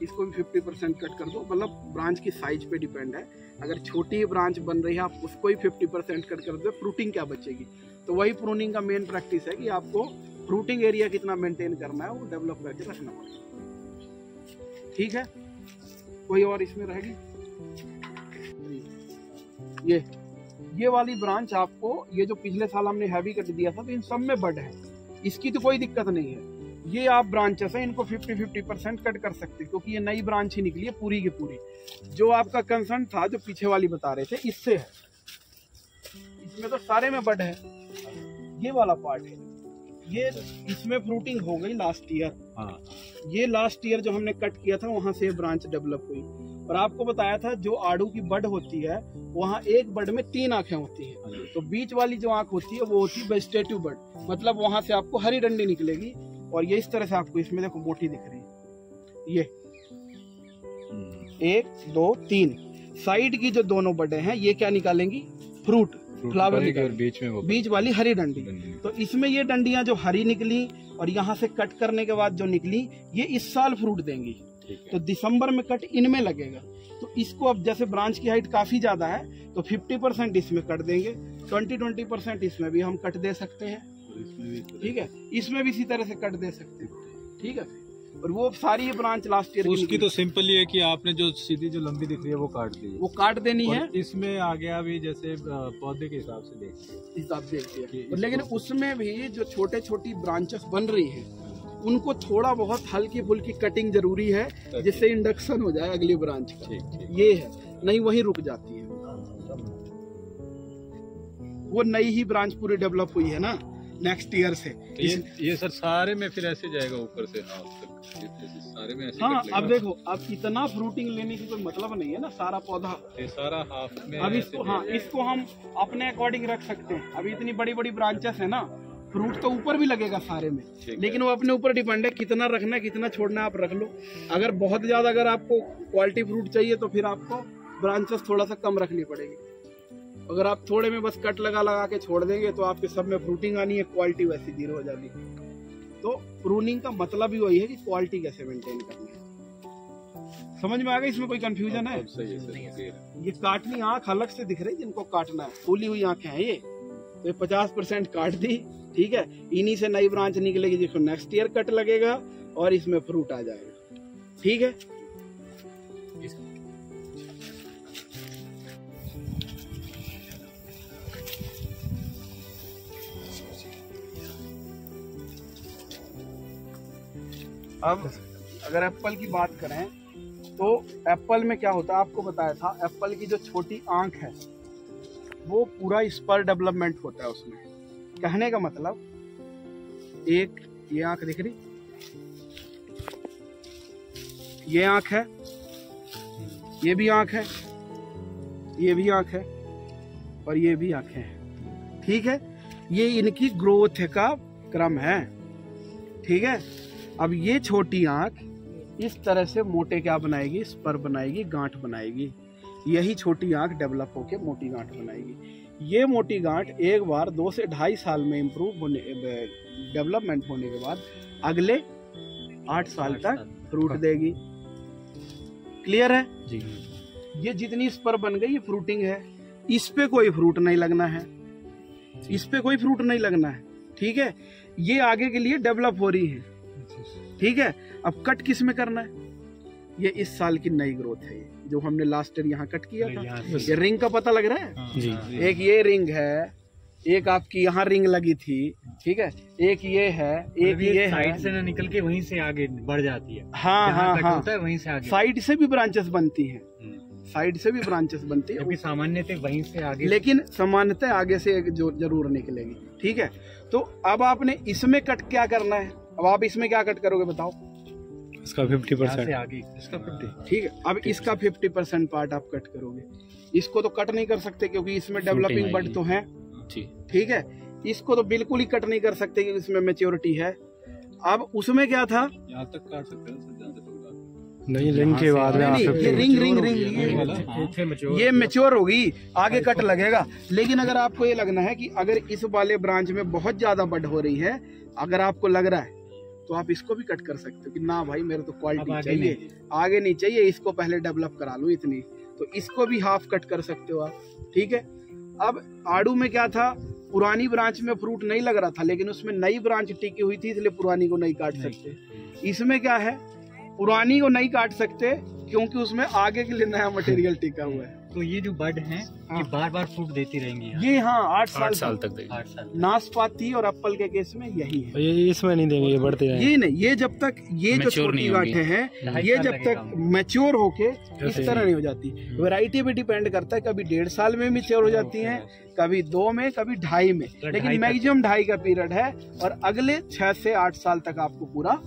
इसको भी 50% कट कर दो, मतलब ब्रांच की साइज पे डिपेंड है। अगर छोटी ब्रांच बन रही है आप उसको ही 50% कट कर दो, फ्रूटिंग क्या बचेगी। तो वही प्रूनिंग का मेन प्रैक्टिस है कि आपको फ्रूटिंग एरिया कितना मेंटेन करना है वो डेवलप करके रखना पड़ेगा, ठीक है। कोई और इसमें रहेगी? ये वाली ब्रांच आपको, ये जो पिछले साल हमने हैवी कट दिया था, तो इन सब में बड है, इसकी तो कोई दिक्कत नहीं है। ये आप ब्रांचेस हैं, इनको 50% कट कर सकते हैं, क्योंकि ये नई ब्रांच ही निकली है पूरी की पूरी। जो आपका कंसर्न था, जो पीछे वाली बता रहे थे, इससे है, इसमें तो सारे में बड है। ये वाला पार्ट है, ये इसमें फ्रूटिंग हो गई लास्ट ईयर। ये लास्ट ईयर जो हमने कट किया था, वहां से ब्रांच डेवलप हुई। और आपको बताया था जो आड़ू की बड होती है, वहाँ एक बड में 3 आंखें होती है, तो बीच वाली जो आंख होती है वो होती है वेजिटेटिव बड, मतलब वहां से आपको हरी डंडी निकलेगी। और ये इस तरह से आपको, इसमें देखो मोटी दिख रही है, ये 1, 2, 3 साइड की जो दोनों बडे हैं, ये क्या निकालेंगी? फ्रूट। फ्लावर और निकल बीच में वो बीच वाली हरी डंडी। तो इसमें ये डंडियां जो हरी निकली और यहाँ से कट करने के बाद जो निकली, ये इस साल फ्रूट देंगी। तो दिसंबर में कट इनमें लगेगा। तो इसको अब जैसे ब्रांच की हाइट काफी ज्यादा है तो 50% इसमें कट देंगे, 20% इसमें भी हम कट दे सकते हैं। ठीक है, इसमें भी इसी तरह से कट दे सकते हैं। ठीक है, और वो सारी ये ब्रांच लास्ट ईयर उसकी तो सिंपल ये है कि आपने जो सीधी जो लंबी दिख रही है वो काट दी है, वो काट देनी है। इसमें आ गया भी जैसे पौधे के हिसाब से देखिए हिसाब से देखिए। लेकिन उसमें भी जो छोटे छोटी ब्रांचेस बन रही हैं उनको थोड़ा बहुत हल्की फुल्की कटिंग जरूरी है, जिससे इंडक्शन हो जाए अगली ब्रांच का। ये है, नहीं वहीं रुक जाती है। वो नई ही ब्रांच पूरी डेवलप हुई है ना नेक्स्ट ईयर से। ये सर सारे में फिर ऐसे जाएगा ऊपर से हाफ तक, सारे में ऐसे हाँ, कट लेगा। अब देखो, अब इतना फ्रूटिंग लेने की कोई मतलब नहीं है ना, सारा पौधा ये सारा हाफ में अब ऐसे इसको, हाँ, इसको हम अपने अकॉर्डिंग रख सकते हैं। अभी इतनी बड़ी बड़ी ब्रांचेस है ना, फ्रूट तो ऊपर भी लगेगा सारे में, लेकिन वो अपने ऊपर डिपेंड है कितना रखना है, कितना छोड़ना है, आप रख लो। अगर बहुत ज्यादा अगर आपको क्वालिटी फ्रूट चाहिए तो फिर आपको ब्रांचेस थोड़ा सा कम रखनी पड़ेगी। अगर आप थोड़े में बस कट लगा लगा के छोड़ देंगे तो आपके सब में फ्रूटिंग आनी है, क्वालिटी वैसी जीरो हो जाती है। तो प्रूनिंग का मतलब ही वही है कि क्वालिटी कैसे मेंटेन करनी है। समझ में आ गया? इसमें कोई कंफ्यूजन है? ये काटनी आंख अलग से दिख रही, जिनको काटना है फूली हुई आंखें हैं ये, तो 50% काट दी। ठीक है, इन्हीं से नई ब्रांच निकलेगी जिसको नेक्स्ट ईयर कट लगेगा और इसमें फ्रूट आ जाएगा। ठीक है, अब अगर एप्पल की बात करें तो एप्पल में क्या होता है, आपको बताया था, एप्पल की जो छोटी आंख है वो पूरा स्पर डेवलपमेंट होता है उसमें। कहने का मतलब, एक ये आंख दिख रही, ये आंख है, ये भी आंख है, ये भी आंख है और ये भी आंखें हैं। ठीक है, ये इनकी ग्रोथ का क्रम है। ठीक है, अब ये छोटी आंख इस तरह से मोटे क्या बनाएगी, स्पर बनाएगी, गांठ बनाएगी। यही छोटी आंख डेवलप होके मोटी गांठ बनाएगी। ये मोटी गांठ एक बार 2 से 2.5 साल में इम्प्रूव होने, डेवलपमेंट होने के बाद अगले 8 साल तक फ्रूट देगी। क्लियर है जी? ये जितनी स्पर बन गई ये फ्रूटिंग है, इस पे कोई फ्रूट नहीं लगना है, इस पे कोई फ्रूट नहीं लगना है। ठीक है, ये आगे के लिए डेवलप हो रही है। ठीक है, अब कट किस में करना है? ये इस साल की नई ग्रोथ है, ये जो हमने लास्ट ईयर यहाँ कट किया था। ये रिंग का पता लग रहा है जी? एक ये रिंग है, एक आपकी यहाँ रिंग लगी थी। ठीक है, एक ये है, एक ये साइड से ना निकल के वहीं से आगे बढ़ जाती है। हाँ हाँ हाँ, होता है वहीं से आगे, साइड से भी ब्रांचेस बनती हैं, साइड से भी ब्रांचेस बनती है, सामान्यतः वहीं से आगे, लेकिन सामान्यतः आगे से जो जरूर निकलेगी। ठीक है, तो अब आपने इसमें कट क्या करना है? अब आप इसमें क्या कट करोगे बताओ? इसका 50% आगे, इसका 50। ठीक है, अब इसका 50% पार्ट आप कट करोगे। इसको तो कट नहीं कर सकते क्योंकि इसमें डेवलपिंग बड तो है। ठीक है, इसको तो बिल्कुल ही कट नहीं कर सकते क्योंकि इसमें मैच्योरिटी है। अब उसमें क्या था, यहाँ तक काट सकते हैं नहीं, रिंग के बाद ये रिंग ये मैच्योर होगी, आगे कट लगेगा। लेकिन अगर आपको ये लगना है कि अगर इस वाले ब्रांच में बहुत ज्यादा बड हो रही है, अगर आपको लग रहा है तो आप इसको भी कट कर सकते हो कि ना भाई मेरे तो क्वालिटी चाहिए, आगे नहीं चाहिए, इसको पहले डेवलप करा लूं इतनी, तो इसको भी हाफ कट कर सकते हो आप। ठीक है, अब आड़ू में क्या था, पुरानी ब्रांच में फ्रूट नहीं लग रहा था लेकिन उसमें नई ब्रांच टिकी हुई थी, इसलिए पुरानी को नहीं काट सकते। इसमें क्या है, पुरानी को नहीं काट सकते क्योंकि उसमें आगे के लिए नया मटेरियल टिका हुआ है। तो ये जो बड हैं ये बार बार फ्रूट देती रहेंगी ये, हाँ, 8 साल तक देगी। 8 साल। नाशपाती और एप्पल के केस में यही है। ये इसमें नहीं देंगे, ये बढ़ते जाएंगे। ये नहीं, ये जब तक ये जो छोटी गांठें हैं ये जब तक मैच्योर होके इस तरह नहीं हो जाती। वैरायटी पे डिपेंड करता है, कभी 1.5 साल में मैच्योर हो जाती हैं, कभी 2 में, कभी 2.5 में, लेकिन मैक्सिमम 2.5 का पीरियड है और अगले 6 से 8 साल तक आपको पूरा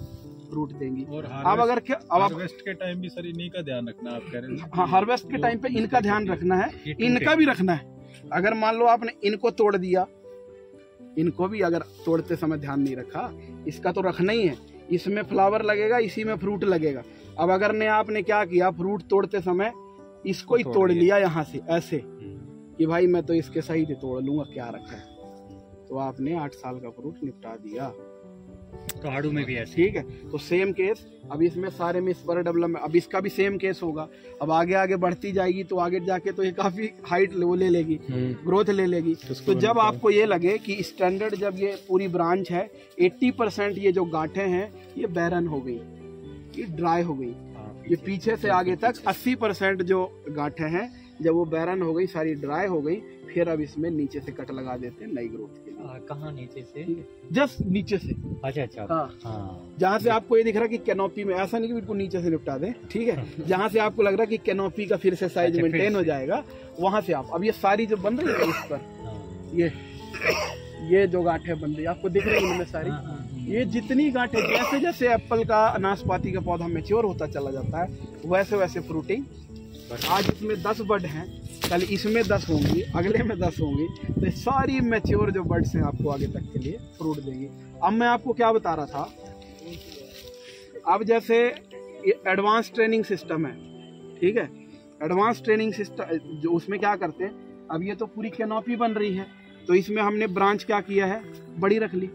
फ्रूट देंगी। अब अगर क्या, अब हार्वेस्ट के टाइम भी सर इन्हीं का ध्यान रखना आप कह रहे हैं? हाँ, हार्वेस्ट के टाइम पे इनका ध्यान रखना है, इनका भी रखना है। अगर मान लो आपने इनको तोड़ दिया, इनको भी अगर तोड़ते समय ध्यान नहीं रखा, इसका तो रखना ही है। इसमें फ्लावर लगेगा, इसी में फ्रूट लगेगा। अब अगर ने आपने क्या किया, फ्रूट तोड़ते समय इसको ही तोड़ लिया यहाँ से ऐसे, कि भाई मैं तो इसके सही से तोड़ लूंगा, क्या रखा है। तो आपने 8 साल का फ्रूट निपटा दिया। तो आड़ू में भी है। ठीक है, तो सेम केस अब इसमें सारे में स्पर डेवलपमेंट, अब इसका भी सेम केस होगा। अब आगे आगे बढ़ती जाएगी तो आगे जाके तो ये काफी हाइट वो ले लेगी, ग्रोथ ले लेगी। तो जब आपको ये लगे कि स्टैंडर्ड, जब ये पूरी ब्रांच है 80% ये जो गांठें हैं ये बैरन हो गई, ये ड्राई हो गई, ये पीछे से आगे तक 80% जो गांठें हैं जब वो बैरन हो गई, सारी ड्राई हो गई, फिर अब इसमें नीचे से कट लगा देते हैं नई ग्रोथ के लिए। कहाँ नीचे से? जस्ट नीचे से। अच्छा अच्छा। हाँ, जहाँ से आपको ये दिख रहा है कि कैनोपी में, ऐसा नहीं कि बिल्कुल नीचे से निपटा दें, ठीक है। जहाँ से आपको लग रहा है कि कैनोपी का फिर से साइज मेंटेन हो जाएगा, वहां से आप, अब ये सारी जो बन रही है इस पर, ये जो गांठें बन रही है आपको दिख रही है इनमें सारी, ये जितनी गांठें, जैसे जैसे एप्पल का, नाशपाती का पौधा मैच्योर होता चला जाता है, वैसे वैसे फ्रूटिंग। आज इसमें 10 बड हैं, कल इसमें 10 होंगी, अगले में 10 होंगी, तो सारी मैच्योर जो बड्स हैं आपको आगे तक के लिए फ्रूट देंगी। अब मैं आपको क्या बता रहा था, अब जैसे एडवांस ट्रेनिंग सिस्टम है, ठीक है, एडवांस ट्रेनिंग सिस्टम जो उसमें क्या करते हैं, अब ये तो पूरी कैनोपी बन रही है, तो इसमें हमने ब्रांच क्या किया है, बड़ी रख ली।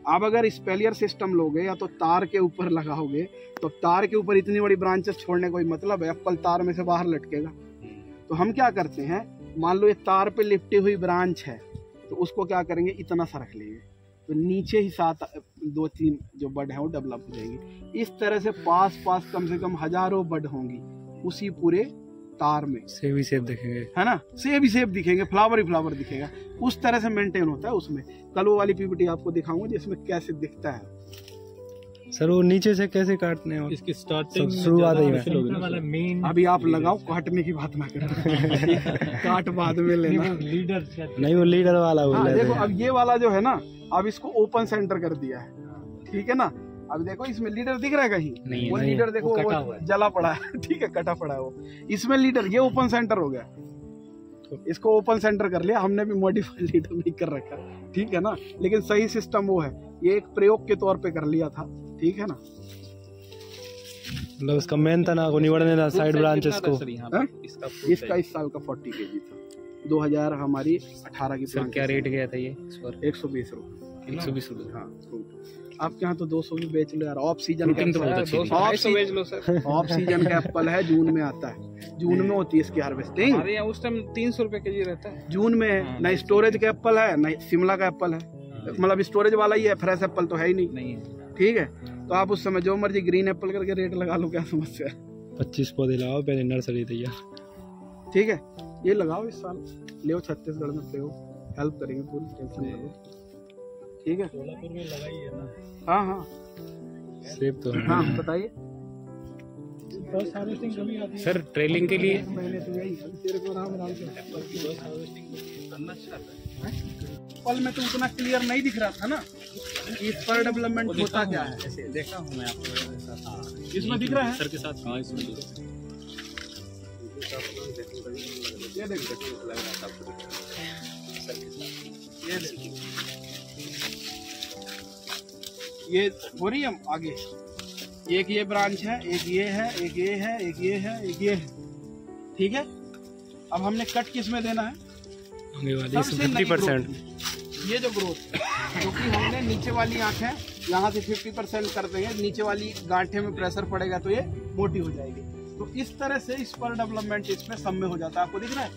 अब अगर स्पेलियर सिस्टम लोगे या तो तार के ऊपर लगाओगे, तो तार के ऊपर इतनी बड़ी ब्रांचेस छोड़ने कोई मतलब है, एप्पल तार में से बाहर लटकेगा। तो हम क्या करते हैं, मान लो ये तार पे लिपटी हुई ब्रांच है, तो उसको क्या करेंगे, इतना सा रख लेंगे, तो नीचे ही 2-3 जो बड है वो डेवलप हो जाएगी। इस तरह से पास पास कम से कम हजारों बड होंगी उसी पूरे तार में, सेब ही सेब दिखेंगे, है ना, सेब ही सेब दिखेंगे, फ्लावर ही फ्लावर दिखेगा, उस तरह से मेंटेन होता है उसमें। कल वो वाली पीपीटी आपको दिखाऊंगा जिसमें कैसे दिखता है। सर वो नीचे से कैसे काटने हैं? इसकी स्टार्टिंग शुरुआत ही मेन अभी आप लगाओ, काटने की बात ना करो, काट बाद में लेना। लीडर नहीं, वो लीडर वाला हाँ, बोल रहे देखो थे। अब ये वाला जो है ना, अब इसको ओपन सेंटर कर दिया है, ठीक है ना। अब देखो इसमें लीडर दिख रहा है कहीं, नहीं, वो नहीं, लीडर देखो वो कटा वो हुआ है। जला पड़ा है, ठीक है, कटा पड़ा है वो, इसमें लीडर, ये ओपन सेंटर हो गया, इसको ओपन सेंटर कर लिया हमने भी, मॉडिफाइड लीडर नहीं कर रखा, ठीक है ना। लेकिन सही सिस्टम वो है, ये एक प्रयोग के तौर पे कर लिया था, ठीक है ना। मतलब उसका मेन तना को नहीं बढ़ने देना, साइड ब्रांचेस को। इसका इस साल का 40 kg था, 2000 हमारी 18 की। सर क्या रेट गया था ये इस बार? 120 रुपये। 120 रुपये। हाँ, आपके यहाँ तो 200 भी बेच लो यार, ऑफ सीजन का तो बहुत अच्छी थी। ऑफ सीजन का एप्पल है, जून में आता है, जून में होती है इसकी हार्वेस्टिंग। हमारे यहाँ उस टाइम 300 रुपए केजी रहता है। जून में है, न स्टोरेज का एप्पल है, न शिमला का एप्पल है, मतलब स्टोरेज वाला ही है, फ्रेश एप्पल तो है ही नहीं, ठीक है। तो आप उस समय जो मर्जी ग्रीन एप्पल करके रेट लगा लो, क्या समस्या है। 25 पौधे लगाओ पहले, नर्सरी तैयार, ठीक है। ये लगाओ इस साल, ले छत्तीसगढ़ में प्रयोग, हेल्प करेंगे पूरी, टेंशन ना लो, ठीक है। सोलापुर में लगाई है ना। हाँ हाँ सेब तो हाँ, बताइए। सर ट्रेलिंग के लिए मैंने तो यही तेरे को आराम से एप्पल की बस हार्वेस्टिंग करना चाहता है। पल में तो उतना क्लियर नहीं दिख रहा था ना, इस पर डेवलपमेंट होता क्या है, देखा हूँ मैं आपको, इसमें दिख रहा है सर के साथ। हाँ, इसमें ये देखो, ये देखो, ये हो रही है आगे, एक ये ब्रांच है, एक ये है, एक ये है, एक ये है, एक ये है, ठीक है। अब हमने कट किस में देना है, होने वाली 50%। ये जो ग्रोथ, क्योंकि हमने नीचे वाली आंखें यहाँ से 50% कर देंगे, नीचे वाली गांठे में प्रेशर पड़ेगा तो ये मोटी हो जाएगी। तो इस तरह से इस पर डेवलपमेंट इसमें सब में हो जाता है। आपको दिख रहा है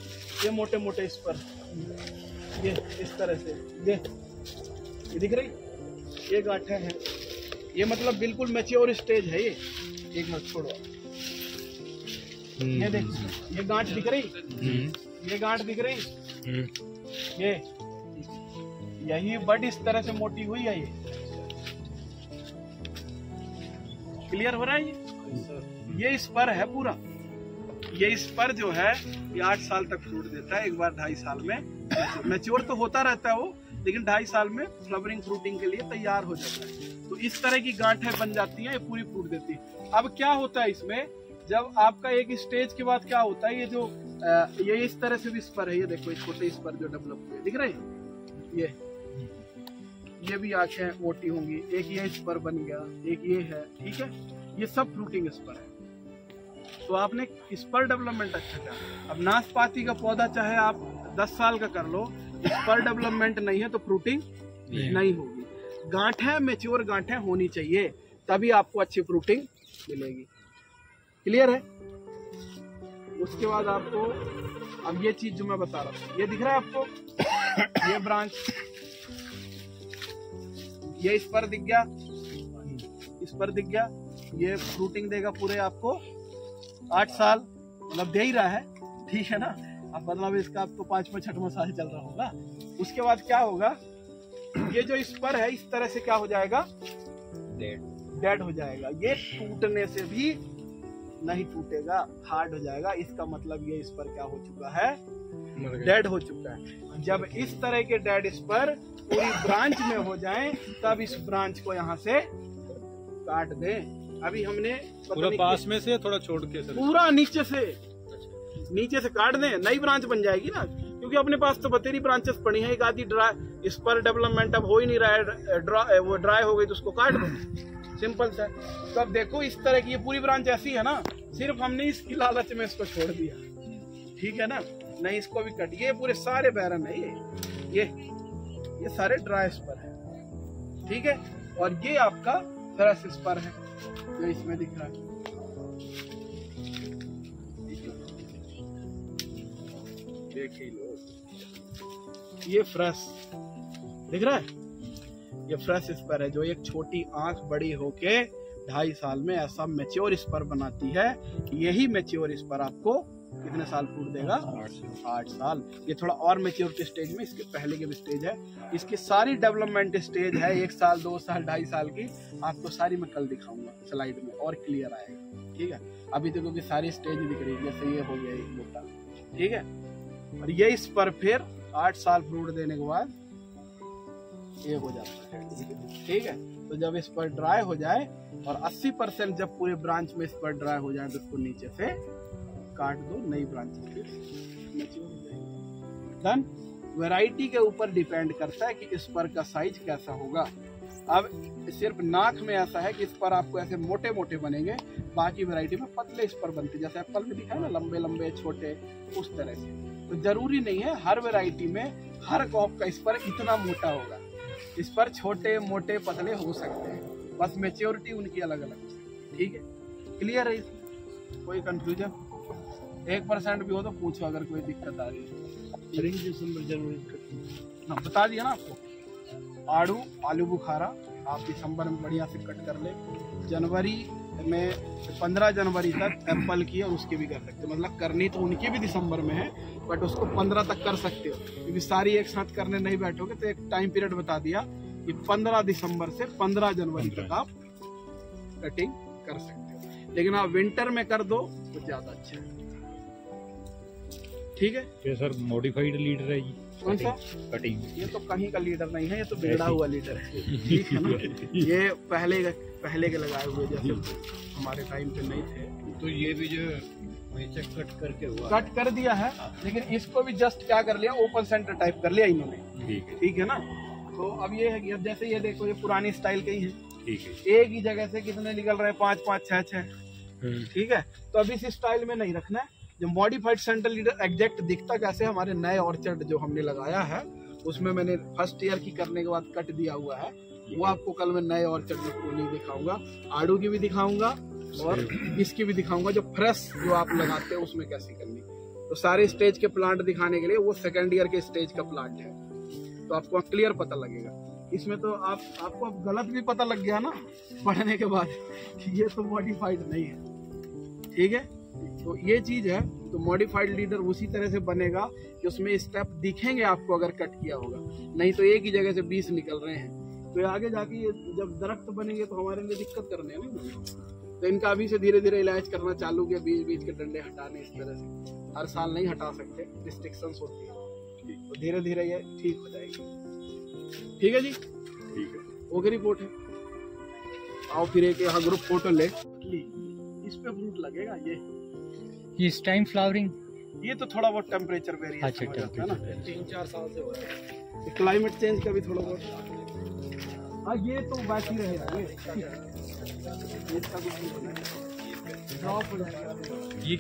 ये मोटे मोटे इस पर, ये इस तरह से, ये दिख रही, ये गांठें हैं, ये मतलब बिल्कुल मैच्योर स्टेज है ये। एक मिनट छोड़ो, ये देख, ये गांठ दिख रही, ये गांठ दिख रही, ये यही बड इस तरह से मोटी हुई है, ये क्लियर हो रहा है। ये इस पर है पूरा, ये इस पर जो है ये 8 साल तक फ्रूट देता है, एक बार 2.5 साल में मैच्योर तो होता रहता है वो, लेकिन 2.5 साल में फ्लावरिंग फ्रूटिंग के लिए तैयार हो जाता है। तो इस तरह की गांठें बन जाती हैं, ये पूरी फ्रूट देती है। अब क्या होता है इसमें, जब आपका एक स्टेज के बाद क्या होता है, ये जो ये इस तरह से भी स्पर है, ये देखो इस छोटे स्पर जो डेवलप हुए दिख रहे हैं, ये भी आंखें मोटी होंगी, एक ये स्पर बन गया, एक ये है, ठीक है। ये सब फ्रूटिंग स्पर है। तो आपने स्पर डेवलपमेंट अच्छा किया। अब नाशपाती का पौधा चाहे आप 10 साल का कर लो, स्पर डेवलपमेंट नहीं है तो फ्रूटिंग नहीं होगी। गांठें, मैच्योर गांठें होनी चाहिए, तभी आपको अच्छी फ्रूटिंग मिलेगी। क्लियर है? उसके बाद आपको अब ये चीज जो मैं बता रहा हूँ, ये दिख रहा है आपको, ये ब्रांच, ये इस पर दिख गया, इस पर दिख गया, ये फ्रूटिंग देगा पूरे आपको 8 साल, मतलब दे ही रहा है, ठीक है ना। अब मतलब इसका आपको 5वां-6वां साल चल रहा होगा। उसके बाद क्या होगा, ये जो इस पर है इस तरह से क्या हो जाएगा, डेड हो जाएगा। ये टूटने से भी नहीं टूटेगा, हार्ड हो जाएगा। इसका मतलब ये इस पर क्या हो चुका है, डेड हो चुका है। जब इस तरह के डेड इस पर पूरी ब्रांच में हो जाएं, तब इस ब्रांच को यहाँ से काट दें। अभी हमने पूरा पास में से थोड़ा छोड़ के सर, पूरा नीचे से काट दें, नई ब्रांच बन जाएगी ना, क्योंकि अपने पास तो बतेरी ब्रांचेस पड़ी हैं। एक आधी ड्राई, इस पर डेवलपमेंट अब हो ही नहीं रहा है, वो ड्राई हो गई तो उसको काट दो, सिंपल सा। तो अब देखो इस तरह की ये पूरी ब्रांच ऐसी है ना, सिर्फ हमने इसकी लालच में इसको छोड़ दिया, ठीक है ना। नहीं, इसको भी कट, ये पूरे सारे बैरन है, ये सारे ड्राई स्पर है, ठीक है। और ये आपका फ्रेश स्पर है जो इसमें दिख रहा है, देखिए ये फ्रेश दिख रहा है, ये फ्रेश स्पर है जो एक छोटी आंख बड़ी होके 2.5 साल में ऐसा मैच्योर स्पर बनाती है। यही मैच्योर स्पर आपको कितने साल फ्रूट देगा, 8 साल। ये थोड़ा और मैच्योर के स्टेज में, इसके पहले के भी स्टेज है, इसकी सारी डेवलपमेंट स्टेज है, 1 साल 2 साल 2.5 साल की, आपको सारी मैं कल दिखाऊंगा स्लाइड में और क्लियर आएगा, ठीक है। अभी तो क्योंकि सारी स्टेज दिख रही है, जैसे ये हो गया एक मोटा, ठीक है। और ये इस पर फिर 8 साल फ्रूट देने के बाद ये हो जाता है, ठीक है। तो जब इस पर ड्राई हो जाए और 80% जब पूरे ब्रांच में इस पर ड्राई हो जाए, तो इसको नीचे से काट दो, नई ब्रांच डन। वैरायटी के ऊपर डिपेंड करता है कि इस पर का साइज कैसा होगा। अब सिर्फ नाक में ऐसा है कि इस पर आपको ऐसे मोटे मोटे बनेंगे, बाकी वैरायटी में पतले इस पर बनते, जैसे एप्पल में दिखा है ना, लंबे लंबे छोटे, उस तरह से। तो जरूरी नहीं है हर वैरायटी में हर क्रॉप का इस पर इतना मोटा होगा, इस पर छोटे मोटे पतले हो सकते हैं, बस मैच्योरिटी उनकी अलग अलग हो सकती है, ठीक है। क्लियर है? कोई कंफ्यूजन 1% भी हो तो पूछो अगर कोई दिक्कत आ रही है। बता दिया ना आपको। आलू बुखारा आप दिसंबर में बढ़िया से कट कर ले, जनवरी में 15 जनवरी तक एप्पल की और उसकी भी कर सकते हो, मतलब करनी तो उनकी भी दिसंबर में है, बट उसको 15 तक कर सकते हो, क्योंकि सारी एक साथ करने नहीं बैठोगे। तो एक टाइम पीरियड बता दिया कि 15 दिसंबर से 15 जनवरी तक आप कटिंग कर सकते हो, लेकिन आप विंटर में कर दो तो ज्यादा अच्छा है, ठीक है। ये सर मॉडिफाइड लीडर है, कौन सा कटिंग? ये तो कहीं का लीडर नहीं है, ये तो बिगड़ा हुआ लीडर है, ठीक है ना। ये पहले के लगाए हुए, जैसे हमारे टाइम पे नहीं थे। तो ये भी जो वैसे कट करके हुआ, कट कर दिया है, लेकिन इसको भी जस्ट क्या कर लिया, ओपन सेंटर टाइप कर लिया इन्होंने, ठीक है ना। तो अब ये है कि अब जैसे ये देखो, ये पुरानी स्टाइल के ही है, ठीक है। एक ही जगह से कितने निकल रहे हैं, 5 5 6 6, ठीक है। तो अब इस स्टाइल में नहीं रखना है। जो मॉडिफाइड सेंटर लीडर एग्जैक्ट दिखता कैसे, हमारे नए ऑर्चर्ड जो हमने लगाया है उसमें मैंने फर्स्ट ईयर की करने के बाद कट दिया हुआ है, वो आपको कल मैं नए ऑर्चर्ड को नहीं दिखाऊंगा, आड़ू की भी दिखाऊंगा और इसकी भी दिखाऊंगा, जो फ्रेश जो आप लगाते हैं उसमें कैसे करनी। तो सारे स्टेज के प्लांट दिखाने के लिए वो सेकेंड ईयर के स्टेज का प्लांट है, तो आपको क्लियर पता लगेगा। इसमें तो आपको अब गलत भी पता लग गया ना पढ़ने के बाद कि ये तो मॉडिफाइड नहीं है, ठीक है। तो ये चीज है, तो मॉडिफाइड लीडर उसी तरह से बनेगा कि उसमें स्टेप दिखेंगे आपको अगर कट किया होगा, नहीं तो एक ही जगह से 20 निकल रहे हैं। तो आगे जाके ये जब दरख्त बनेंगे तो हमारे लिए दिक्कत करने हैं ना, तो इनका अभी से धीरे धीरे इलाज करना चालू किया, बीच बीच के डंडे हटाने, इस तरह से हर साल नहीं हटा सकते, रिस्ट्रिक्शंस होती है, तो धीरे धीरे ये ठीक हो जाएगी, ठीक है जी, ठीक है। ओके रिपोर्ट है, आओ फिर एक यहाँ ग्रुप फोटो ले, इस पे फ्रूट लगेगा। ये इस टाइम फ्लावरिंग, ये तो थोड़ा बहुत टेम्परेचर वेरिएशन अच्छा, हो जाता है ना, 3-4 साल से हो रहा है, क्लाइमेट चेंज का भी थोड़ा बहुत। हाँ, ये तो बाकी रहेगा, ये इसका कुछ नहीं होना है। ड्रॉप हो जाएगा। ये